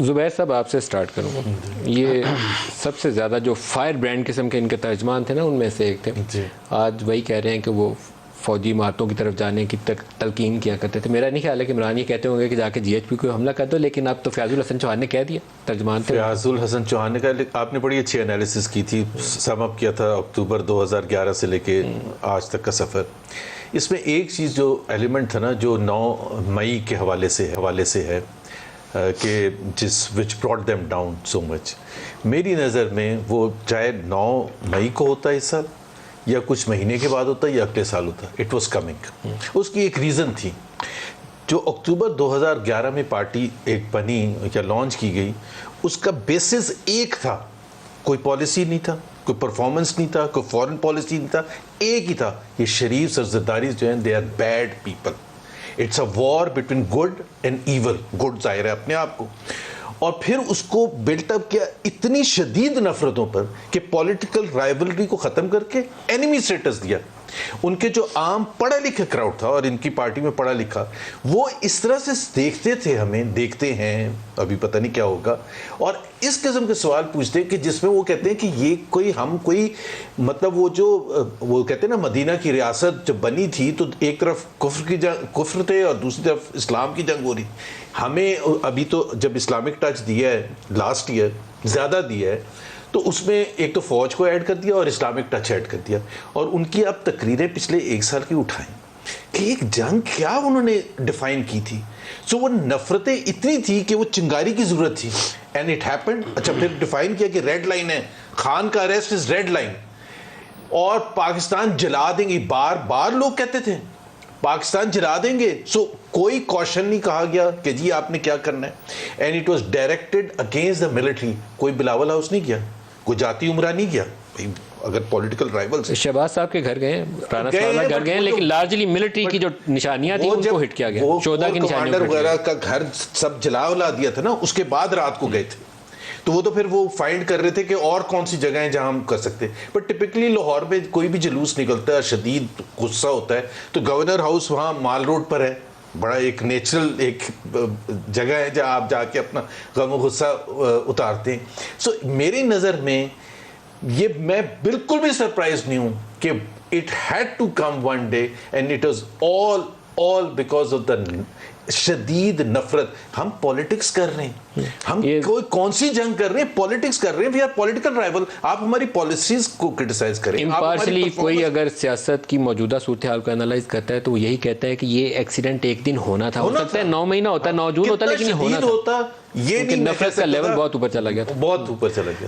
ज़ुबैर साहब आपसे स्टार्ट करूँगा। ये सबसे ज़्यादा जो फायर ब्रांड किस्म के इनके तर्जमान थे ना, उनमें से एक थे। आज वही कह रहे हैं कि वो फ़ौजी इमारतों की तरफ जाने की तलकीन किया करते थे। मेरा नहीं ख्याल है कि इमरान ये कहते होंगे कि जाके GHP को हमला कर दो, लेकिन अब तो फयाजुल हसन चौहान ने कह दिया, तर्जमान थे फयाजुल हसन चौहान ने कहा। आपने बड़ी अच्छी एनालिसिस की थी, सम अप किया था अक्टूबर 2011 से लेके आज तक का सफ़र। इसमें एक चीज़ जो एलिमेंट था ना, जो 9 मई के हवाले से है कि जिस which brought them down so much, मेरी नज़र में वो चाहे 9 मई को होता है इस साल, या कुछ महीने के बाद होता, या अगले साल होता, इट वाज कमिंग। उसकी एक रीज़न थी। जो अक्टूबर 2011 में पार्टी एक बनी या लॉन्च की गई, उसका बेसिस एक था, कोई पॉलिसी नहीं था, कोई परफॉर्मेंस नहीं था, कोई फॉरेन पॉलिसी नहीं था, एक ही था, ये शरीफ सरजरदारी जो हैं, they are bad people. It's a war between good and evil. Good जाहिर है अपने आप को, और फिर उसको बिल्टअप किया इतनी शदीद नफरतों पर कि पॉलिटिकल राइवलरी को ख़त्म करके एनिमी स्टेटस दिया। उनके जो आम पढ़ा लिखा क्राउड था, और इनकी पार्टी में पढ़ा लिखा, वो इस तरह से देखते थे, हमें देखते हैं, अभी पता नहीं क्या होगा, और इस किस्म के सवाल पूछते हैं कि जिसमें वो कहते हैं कि ये कोई मतलब वो कहते हैं ना, मदीना की रियासत जब बनी थी तो एक तरफ कुफ्र थे और दूसरी तरफ इस्लाम की जंग हो रही। हमें अभी तो जब इस्लामिक टच दिया है लास्ट ईयर, ज़्यादा दिया है, तो उसमें एक तो फ़ौज को ऐड कर दिया और इस्लामिक टच ऐड कर दिया, और उनकी अब तकरीरें पिछले 1 साल की उठाएं कि एक जंग क्या उन्होंने डिफाइन की थी। सो वो नफरतें इतनी थी कि वो चिंगारी की ज़रूरत थी, एंड इट हैपेंड। अच्छा, फिर डिफाइन किया कि रेड लाइन है, खान का अरेस्ट इज रेड लाइन, और पाकिस्तान जला देंगे। बार बार लोग कहते थे पाकिस्तान जला देंगे। सो कोई कॉशन नहीं कहा गया कि जी आपने क्या करना है, and it was directed against the military. कोई बिलावल हाउस नहीं किया, कोई जाती उमरा नहीं किया। अगर पॉलिटिकल राइवल्स शहबाज साहब के घर गए, राना साहब घर गए, लेकिन लार्जली मिलिट्री की जो निशानियां थी उनको हिट किया गया। 14 की निशानियां वगैरह का घर सब जला दिया था ना, उसके बाद रात को गए थे, तो वो तो फिर वो फाइंड कर रहे थे कि और कौन सी जगह है जहां हम कर सकते हैं। बट टिपिकली लाहौर में कोई भी जुलूस निकलता है, शदीद गुस्सा होता है, तो गवर्नर हाउस वहाँ माल रोड पर है, बड़ा एक नेचुरल एक जगह है जहाँ आप जाके अपना गम गुस्सा उतारते हैं। सो मेरी नज़र में ये, मैं बिल्कुल भी सरप्राइज नहीं हूँ कि it had to come one day, and it was all because of the शदीद नफरत। हम पॉलिटिक्स कर रहे हैं, हम कोई कौन सी जंग कर रहे हैं, पॉलिटिक्स कर रहे हैं। We are political rival. आप हमारी पॉलिसीज को क्रिटिसाइज करें। इम्पार्शली कोई अगर सियासत की मौजूदा सूरत हाल को एनालाइज करता है तो वो यही कहता है कि ये एक्सीडेंट एक दिन होना था, हो सकता है 9 महीना होता, 9 जून होता, लेकिन ये होना था। ये नफरत का लेवल बहुत ऊपर चला गया था, बहुत ऊपर चला गया।